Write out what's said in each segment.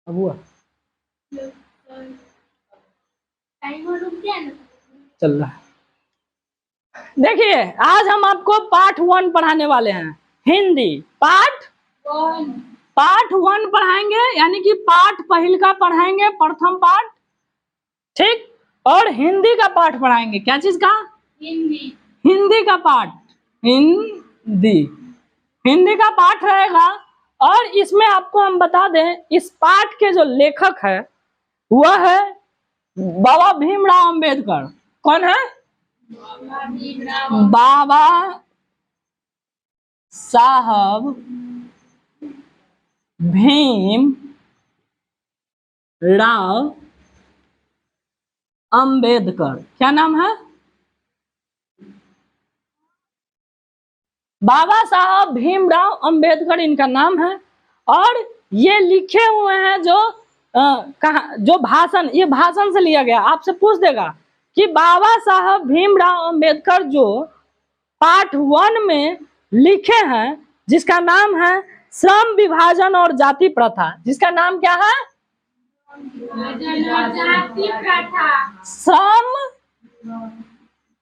अब हुआ चल रहा है। देखिए आज हम आपको पार्ट 1 पढ़ाने वाले हैं, हिंदी पार्ट 1 पढ़ाएंगे, यानी कि पाठ पहिल का पढ़ाएंगे, प्रथम पाठ, ठीक। और हिंदी का पाठ पढ़ाएंगे। क्या चीज का? हिंदी का पाठ, हिंदी का पाठ रहेगा। और इसमें आपको हम बता दें, इस पाठ के जो लेखक है वह है बाबा भीमराव अंबेडकर। कौन है? बाबा साहब भीम राव अंबेडकर। क्या नाम है? बाबा साहब भीमराव अंबेडकर इनका नाम है। और ये लिखे हुए हैं जो भाषण, ये भाषण से लिया गया। आपसे पूछ देगा कि बाबा साहब भीमराव अंबेडकर जो पार्ट 1 में लिखे हैं, जिसका नाम है श्रम विभाजन और जाति प्रथा। जिसका नाम क्या है? श्रम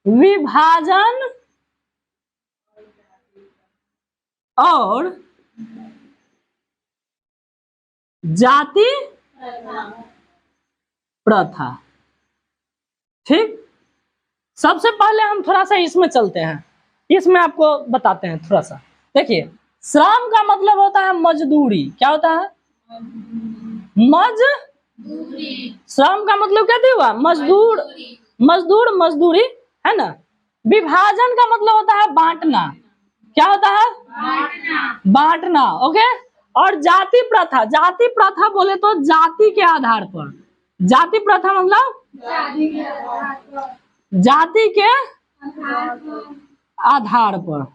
विभाजन और जाति प्रथा, ठीक। सबसे पहले हम थोड़ा सा इसमें चलते हैं, इसमें आपको बताते हैं थोड़ा सा। देखिए, श्रम का मतलब होता है मजदूरी। क्या होता है? मजदूरी। श्रम का मतलब क्या हुआ? मजदूर, मजदूरी, है ना। विभाजन का मतलब होता है बांटना। क्या होता है? बांटना, ओके। और जाति प्रथा, जाति प्रथा बोले तो जाति के आधार पर। जाति प्रथा मतलब जाति के आधार पर,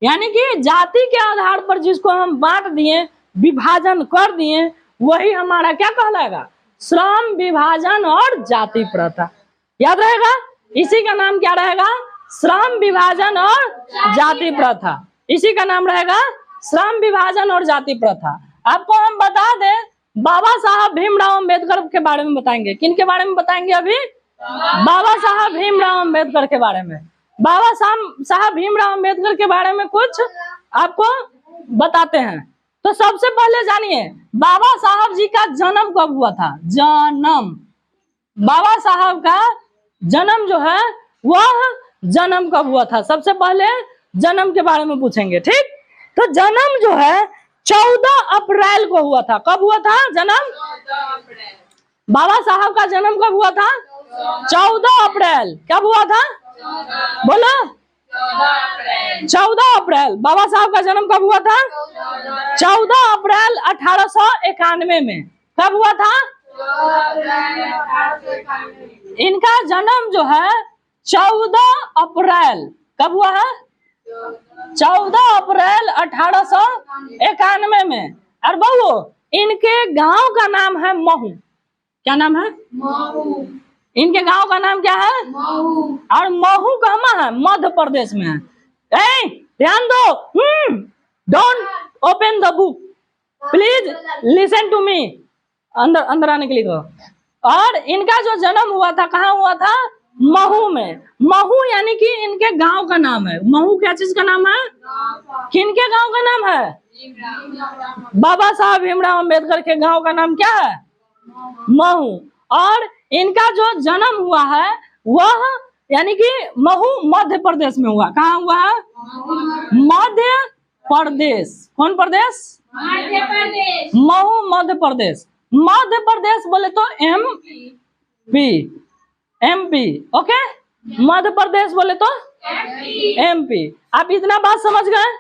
यानी कि जाति के आधार पर जिसको हम बांट दिए, विभाजन कर दिए, वही हमारा क्या कहलाएगा? श्रम विभाजन और जाति प्रथा। याद रहेगा, इसी का नाम क्या रहेगा? श्रम विभाजन और जाति प्रथा। इसी का नाम रहेगा श्रम विभाजन और जाति प्रथा। आपको हम बता दें, बाबा साहब भीमराव अंबेडकर के बारे में बताएंगे। किन के बारे में बताएंगे अभी? बाबा साहब भीमराव अंबेडकर के बारे में। बाबा साहब भीमराव अंबेडकर के बारे में कुछ आपको बताते हैं। तो सबसे पहले जानिए, बाबा साहब जी का जन्म कब हुआ था? जन्म, बाबा साहब का जन्म जो है वह जन्म कब हुआ था? सबसे पहले जन्म के बारे में पूछेंगे, ठीक। तो जन्म जो है 14 अप्रैल को हुआ था। कब हुआ था जन्म? बाबा साहब का जन्म कब हुआ था? 14 अप्रैल। कब हुआ था? बोलो। 14 अप्रैल। बाबा साहब का जन्म कब हुआ था? 14 अप्रैल 1891 में। कब हुआ था? इनका जन्म जो है 14 अप्रैल, कब हुआ है? 14 अप्रैल 1891 में। और बहू, इनके गांव का नाम है महू। क्या नाम है? महू। इनके गांव का नाम क्या है? महू। और महू कहाँ है? मध्य प्रदेश में है। ध्यान दो, don't open the book, please listen to me. अंदर आने के लिए कहो। और इनका जो जन्म हुआ था, कहाँ हुआ था? महू में। महू यानी कि इनके गांव का नाम है। महू क्या चीज का नाम है? किनके गांव का नाम है? बाबा साहब भीमराव अंबेडकर के गांव का नाम क्या है? महू। और इनका जो जन्म हुआ है वह यानी कि महू मध्य प्रदेश में हुआ। कहाँ हुआ है? मध्य प्रदेश। कौन प्रदेश? मध्य प्रदेश। महू मध्य प्रदेश। मध्य प्रदेश बोले तो एमपी, ओके। मध्य प्रदेश बोले तो एमपी। आप इतना बात समझ गए?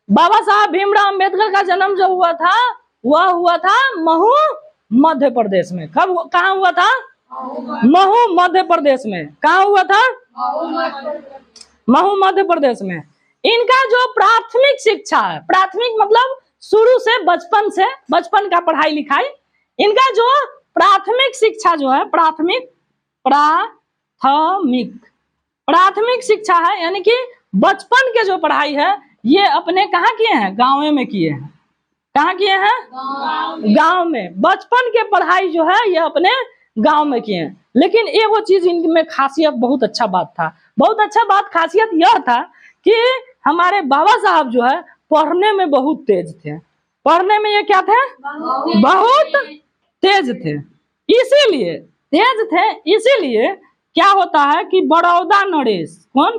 बाबा साहब भीमराव अंबेडकर का जन्म जो हुआ था वह हुआ था महू मध्य प्रदेश में। कब? कहाँ हुआ था? महू मध्य प्रदेश में। कहाँ हुआ था? महू मध्य प्रदेश में। इनका जो प्राथमिक शिक्षा है, प्राथमिक मतलब शुरू से, बचपन का पढ़ाई लिखाई, इनका जो प्राथमिक शिक्षा जो है, प्राथमिक शिक्षा है, यानी कि बचपन के जो पढ़ाई है ये अपने कहाँ किए हैं? गाँव में किए हैं। कहाँ किए हैं? गांव में। बचपन के पढ़ाई जो है ये अपने गांव में किए हैं। लेकिन एगो चीज इनमें खासियत, बहुत अच्छा बात था, बहुत अच्छा बात खासियत यह था कि हमारे बाबा साहब जो है पढ़ने में बहुत तेज थे। पढ़ने में ये क्या थे? बहुत तेज थे। इसीलिए तेज थे, इसीलिए क्या होता है कि बड़ौदा नरेश, कौन?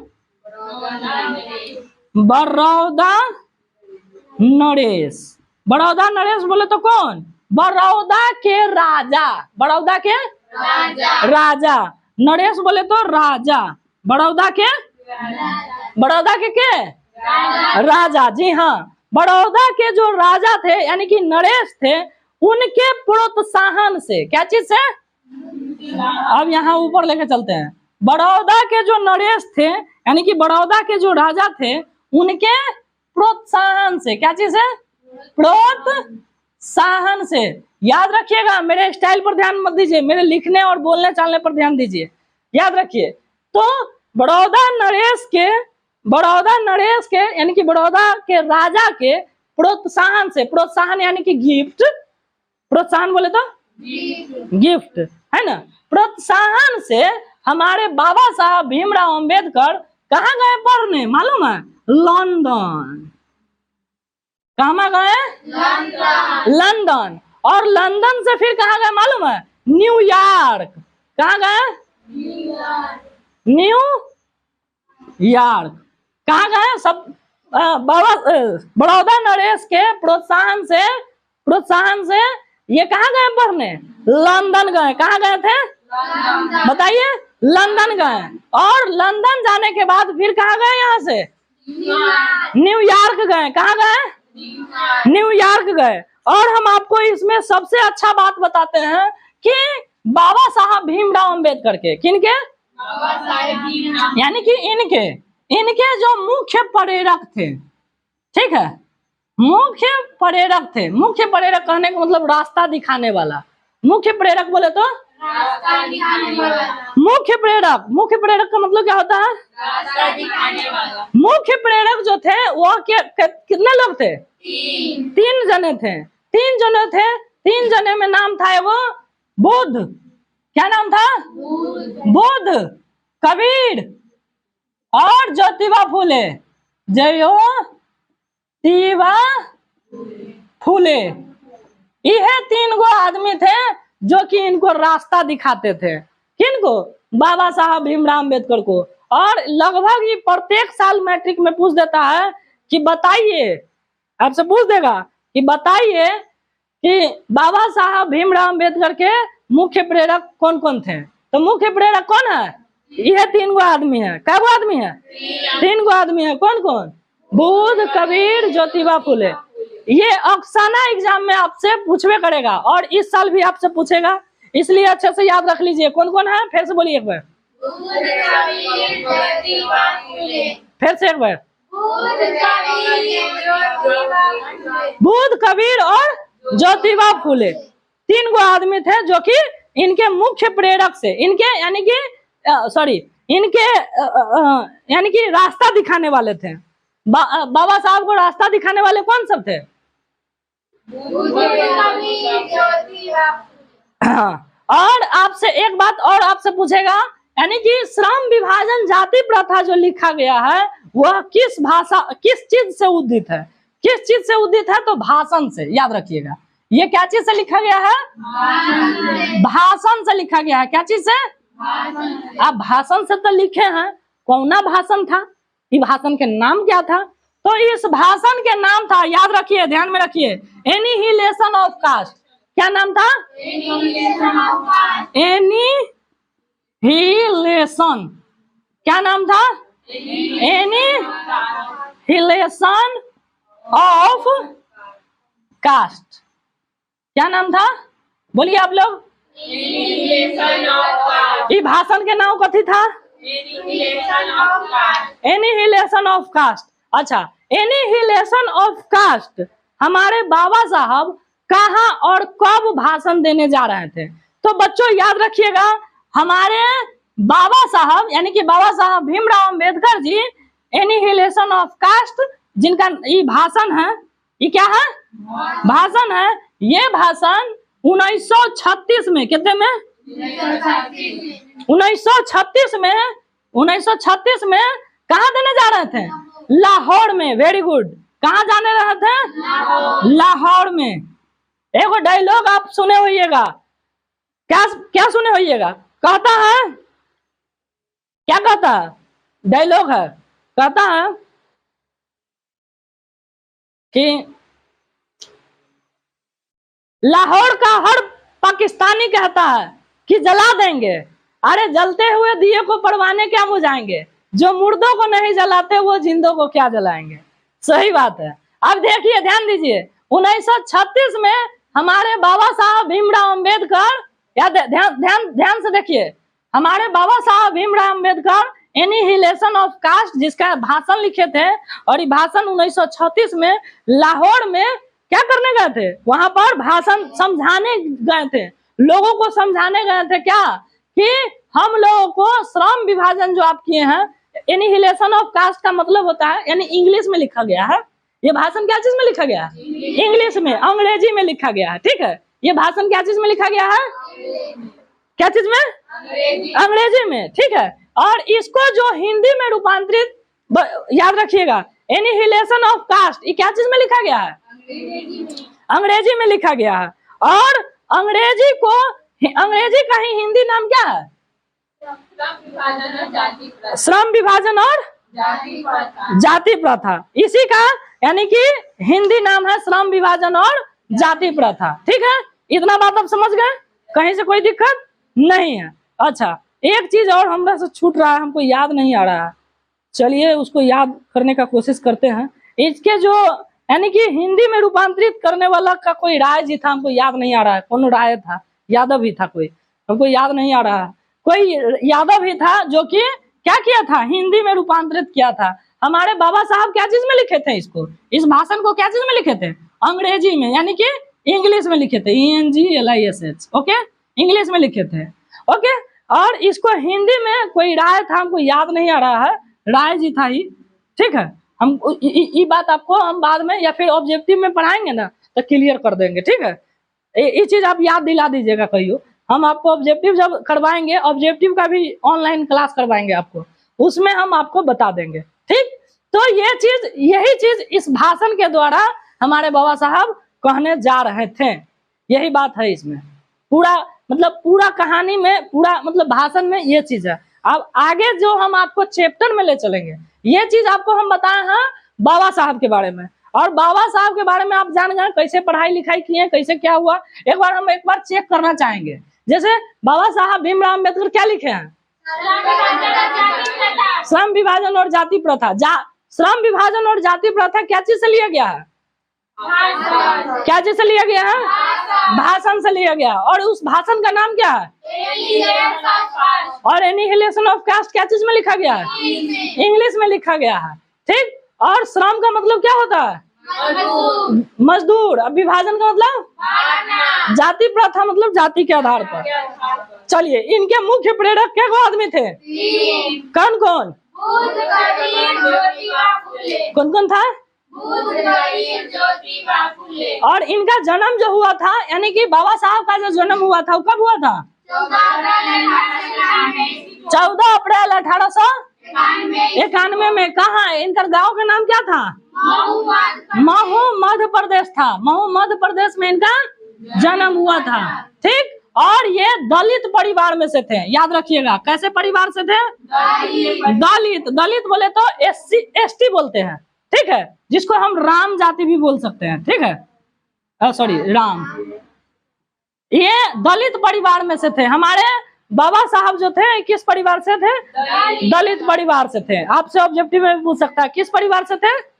बड़ौदा नरेश। बड़ौदा नरेश बोले तो कौन? बड़ौदा के राजा। बड़ौदा के राजा। नरेश बोले तो राजा। बड़ौदा के राजा। जी हाँ, बड़ौदा के जो राजा थे यानी कि नरेश थे, उनके प्रोत्साहन से, क्या चीज से? अब यहाँ ऊपर लेके चलते हैं। बड़ौदा के जो नरेश थे यानी कि बड़ौदा के जो राजा थे, उनके प्रोत्साहन से, क्या चीज है? प्रोत्साहन से। याद रखिएगा, मेरे स्टाइल पर ध्यान मत दीजिए, मेरे लिखने और बोलने चालने पर ध्यान दीजिए। याद रखिए। तो बड़ौदा नरेश के यानी कि बड़ौदा के राजा के प्रोत्साहन से, प्रोत्साहन यानी कि गिफ्ट, प्रोत्साहन बोले तो गिफ्ट है ना, प्रोत्साहन से हमारे बाबा साहब भीमराव अंबेडकर कहाँ गए पढ़ने? मालूम है? लंदन। कहाँ गए? लंदन। और लंदन से फिर कहाँ गए मालूम है? न्यूयॉर्क। कहाँ गए? न्यूयॉर्क। कहाँ गए? सब बड़ौदा नरेश के प्रोत्साहन से ये कहाँ गए पढ़ने? लंदन गए। कहाँ गए थे? बताइए। लंदन गए। और लंदन जाने के बाद फिर कहाँ गए? यहाँ से न्यूयॉर्क गए। कहाँ गए? न्यूयॉर्क गए। और हम आपको इसमें सबसे अच्छा बात बताते हैं कि बाबा साहब भीमराव अंबेडकर के, किनके? यानी कि इनके जो मुख्य प्रेरक थे, ठीक है, मुख्य प्रेरक थे। मुख्य प्रेरक कहने का मतलब रास्ता दिखाने वाला। मुख्य प्रेरक बोले तो रास्ता दिखाने वाला। मुख्य प्रेरक का मतलब क्या होता है? रास्ता दिखाने वाला। मुख्य प्रेरक जो थे वो कितने लोग थे? तीन जने थे। तीन जने में नाम था वो बुद्ध। क्या नाम था? बुद्ध, कबीर और ज्योतिबा फूले। ज्योतिबा फूले, यह 3 गो आदमी थे जो कि इनको रास्ता दिखाते थे। किनको? बाबा साहब भीमराव अंबेडकर को। और लगभग ये प्रत्येक साल मैट्रिक में पूछ देता है कि बताइए, आपसे पूछ देगा कि बताइए कि बाबा साहब भीमराव अंबेडकर के मुख्य प्रेरक कौन कौन थे? तो मुख्य प्रेरक कौन है? यह 3 गो आदमी है। क्या गो आदमी है? 3 गो आदमी है। कौन कौन? बुद्ध, कबीर, ज्योतिबा फूले। ये अक्साना एग्जाम में आपसे पूछवे करेगा और इस साल भी आपसे पूछेगा, इसलिए अच्छे से याद रख लीजिए। कौन कौन है? फिर से बोलिए एक बार। फिर से एक बार। बुद्ध, कबीर और ज्योतिबा फूले 3 गो आदमी थे जो कि इनके मुख्य प्रेरक से, इनके यानी कि रास्ता दिखाने वाले थे। बाबा साहब को रास्ता दिखाने वाले कौन सब थे? और आपसे एक बात और आपसे पूछेगा, यानी कि श्रम विभाजन जाति प्रथा जो लिखा गया है वह किस चीज से उद्धित है? किस चीज से उद्धित है? तो भाषण से। याद रखिएगा, ये क्या चीज से लिखा गया है? भाषण से लिखा गया है। क्या चीज से? आप भाषण से तो लिखे हैं, कौना भाषण था? ये भाषण के नाम क्या था? तो इस भाषण के नाम था, याद रखिए, ध्यान में रखिए, एनिहिलेशन ऑफ कास्ट। क्या नाम था? एनिहिलेशन। क्या नाम था? Annihilation of caste. क्या नाम था? बोलिए आप लोग। ये भाषण के नाम कथी था? Annihilation of caste. अच्छा, एनिहिलेशन ऑफ कास्ट हमारे बाबा साहब कहाँ और कब भाषण देने जा रहे थे? तो बच्चों याद रखिएगा, हमारे बाबा साहब यानी कि बाबा Saheb Bhimrao Ambedkar ji annihilation of cast जिनका ये भाषण है, ये क्या है? भाषण है। ये भाषण 1936 में, कितने में? 1936 में कहाँ देने जा रहे थे? लाहौर में। Very good. कहाँ जाने रहे थे? लाहौर में। एक डायलॉग आप सुने होइएगा। क्या क्या सुने होइएगा? कहता है, क्या कहता है? डायलॉग है, कहता है कि लाहौर का हर पाकिस्तानी कहता है कि जला देंगे। अरे जलते हुए दिए को परवाने क्या बुझाएंगे? जो मुर्दों को नहीं जलाते वो जिंदों को क्या जलाएंगे? सही बात है। अब देखिए, ध्यान दीजिए, 1936 में हमारे बाबा साहब भीमराव अंबेडकर, या ध्यान से देखिए, हमारे बाबा Saheb Bhimrao Ambedkar annihilation of caste जिसका भाषण लिखे थे, और ये भाषण 1936 में लाहौर में क्या करने गए थे? वहां पर भाषण समझाने गए थे, लोगों को समझाने गए थे क्या? कि हम लोगों को श्रम विभाजन जो आप किए हैं, एनिहिलेशन ऑफ कास्ट का मतलब होता है, यानी इंग्लिश में लिखा गया है। ये भाषण क्या चीज में लिखा गया है? इंग्लिश में, अंग्रेजी में लिखा गया है। ठीक है, ये भाषण क्या चीज में लिखा गया है? क्या चीज में? अंग्रेजी में। ठीक है, और इसको जो हिंदी में रूपांतरित, याद रखिएगा, एनिहिलेशन ऑफ कास्ट, ये क्या चीज में लिखा गया है? अंग्रेजी में लिखा गया है। और अंग्रेजी का ही हिंदी नाम क्या है? श्रम विभाजन और जाति प्रथा। इसी का यानी कि हिंदी नाम है श्रम विभाजन और जाति प्रथा। ठीक है, इतना बात आप समझ गए? कहीं से कोई दिक्कत नहीं है। अच्छा, एक चीज और हमरा से छूट रहा है, हमको याद नहीं आ रहा है, चलिए उसको याद करने का कोशिश करते हैं। इसके जो यानी कि हिंदी में रूपांतरित करने वाला का कोई राय जी था, हमको याद नहीं आ रहा है। कौन राय था? यादव ही था कोई, हमको याद नहीं आ रहा है। कोई यादव ही था जो कि क्या किया था? हिंदी में रूपांतरित किया था। हमारे बाबा साहब क्या चीज में लिखे थे? इसको, इस भाषण को क्या चीज में लिखे थे? अंग्रेजी में, यानी कि इंग्लिश में लिखे थे। ENGLISH। ओके, इंग्लिश में लिखे थे। ओके, और इसको हिंदी में कोई राय था, हमको याद नहीं आ रहा है, राय जी था ही। ठीक है, हम ये बात आपको हम बाद में या फिर ऑब्जेक्टिव में पढ़ाएंगे ना, तो क्लियर कर देंगे। ठीक है, ये चीज आप याद दिला दीजिएगा कहियो। हम आपको ऑब्जेक्टिव जब करवाएंगे, ऑब्जेक्टिव का भी ऑनलाइन क्लास करवाएंगे आपको, उसमें हम आपको बता देंगे। ठीक, तो यही चीज इस भाषण के द्वारा हमारे बाबा साहब कहने जा रहे थे। यही बात है इसमें, पूरा कहानी में, पूरा मतलब भाषण में ये चीज है। अब आगे जो हम आपको चैप्टर में ले चलेंगे, ये चीज आपको हम बताए हैं बाबा साहब के बारे में, और बाबा साहब के बारे में आप जान गए कैसे पढ़ाई लिखाई किए, कैसे क्या हुआ। एक बार चेक करना चाहेंगे। जैसे बाबा साहब भीमराव अम्बेडकर क्या लिखे हैं? श्रम विभाजन और जाति प्रथा। श्रम विभाजन और जाति प्रथा क्या चीज से लिया गया है? क्या चीज से लिया गया है? भाषण से लिया गया। और उस भाषण का नाम क्या है? और एनिहिलेशन ऑफ कास्ट क्या चीज में लिखा गया है? इंग्लिश में लिखा गया है। ठीक, और श्रम का मतलब क्या होता है? मजदूर। अब विभाजन का मतलब? जाति प्रथा, मतलब जाति के आधार पर। चलिए, इनके मुख्य प्रेरक क्या को आदमी थे? कौन कौन? कौन कौन था? और इनका जन्म जो हुआ था, यानी कि बाबा साहब का जो जन्म हुआ था, वो कब हुआ था? 14 अप्रैल 1891 में। कहाँ? इनका गांव का नाम क्या था? महू, मध्य प्रदेश था। महू मध्य प्रदेश में इनका जन्म हुआ था। ठीक, और ये दलित परिवार में से थे। याद रखिएगा, कैसे परिवार से थे? दलित बोले तो SC/ST बोलते हैं। ठीक है, जिसको हम राम जाति भी बोल सकते हैं। ठीक है, सॉरी, राम। ये दलित परिवार में से थे। हमारे बाबा साहब जो थे किस परिवार से थे? दलित परिवार से थे। आपसे ऑब्जेक्टिव में पूछ सकता है किस परिवार से थे?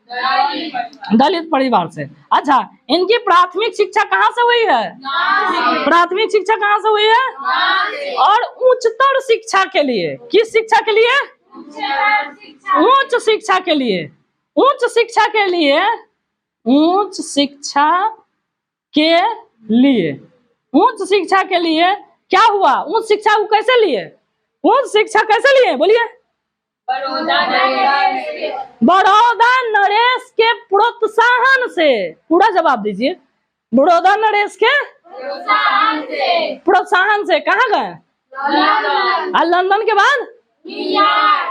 दलित परिवार से। अच्छा, इनकी प्राथमिक शिक्षा कहाँ से हुई है? प्राथमिक शिक्षा कहाँ से हुई है? और उच्चतर शिक्षा के लिए, किस शिक्षा के लिए? उच्च शिक्षा के लिए। उच्च शिक्षा के लिए, उच्च शिक्षा के लिए, उच्च शिक्षा के लिए क्या हुआ? उच्च शिक्षा को कैसे लिए? उच्च शिक्षा कैसे लिए? बोलिए। बड़ौदा नरेश के प्रोत्साहन से। पूरा जवाब दीजिए। बड़ौदा नरेश के प्रोत्साहन से कहाँ गए? लंदन के बाद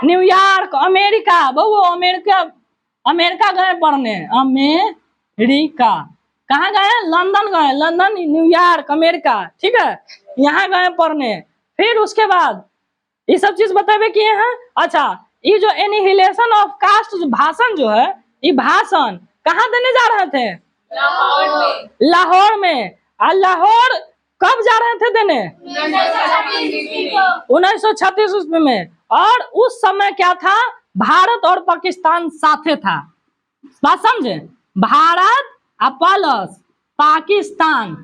न्यूयॉर्क, अमेरिका। बहु अमेरिका गए पढ़ने। अमेरिका कहाँ गए? लंदन गए। London, New York, America. ठीक है, यहाँ गए पढ़ने। फिर उसके बाद ये सब चीज बतावे किए हैं। अच्छा, ये जो एनिहिलेशन ऑफ कास्ट भाषण जो है, ये भाषण कहाँ देने जा रहे थे? लाहौर में। और लाहौर कब जा रहे थे देने? 1936 ईस्वी में। और उस समय क्या था? भारत और पाकिस्तान साथे था। बात समझे? भारत प्लस पाकिस्तान,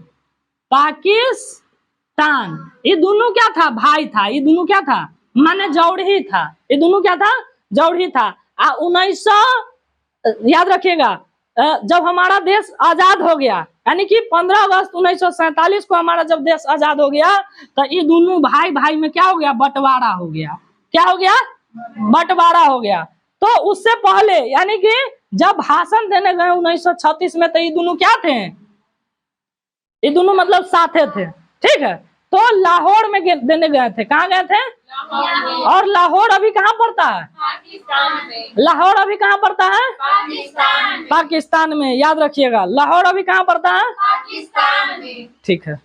ये दोनों क्या था? भाई था। ये दोनों क्या था? माने जौड़ी था। ये दोनों क्या था? जौड़ी था। 1900 याद रखिएगा, जब हमारा देश आजाद हो गया, यानी कि 15 अगस्त 1947 को हमारा जब देश आजाद हो गया, तो ये दोनों भाई भाई में क्या हो गया? बंटवारा हो गया। क्या हो गया? बंटवारा हो गया। तो उससे पहले यानी कि जब भाषण देने गए 1936 में, तो ये दोनों क्या थे? ये दोनों मतलब साथे थे। ठीक है, तो लाहौर में देने गए थे। कहाँ गए थे? और लाहौर अभी कहाँ पड़ता है? लाहौर अभी कहाँ पड़ता है? पाकिस्तान में। याद रखिएगा, लाहौर अभी कहाँ पड़ता है? पाकिस्तान में। ठीक है।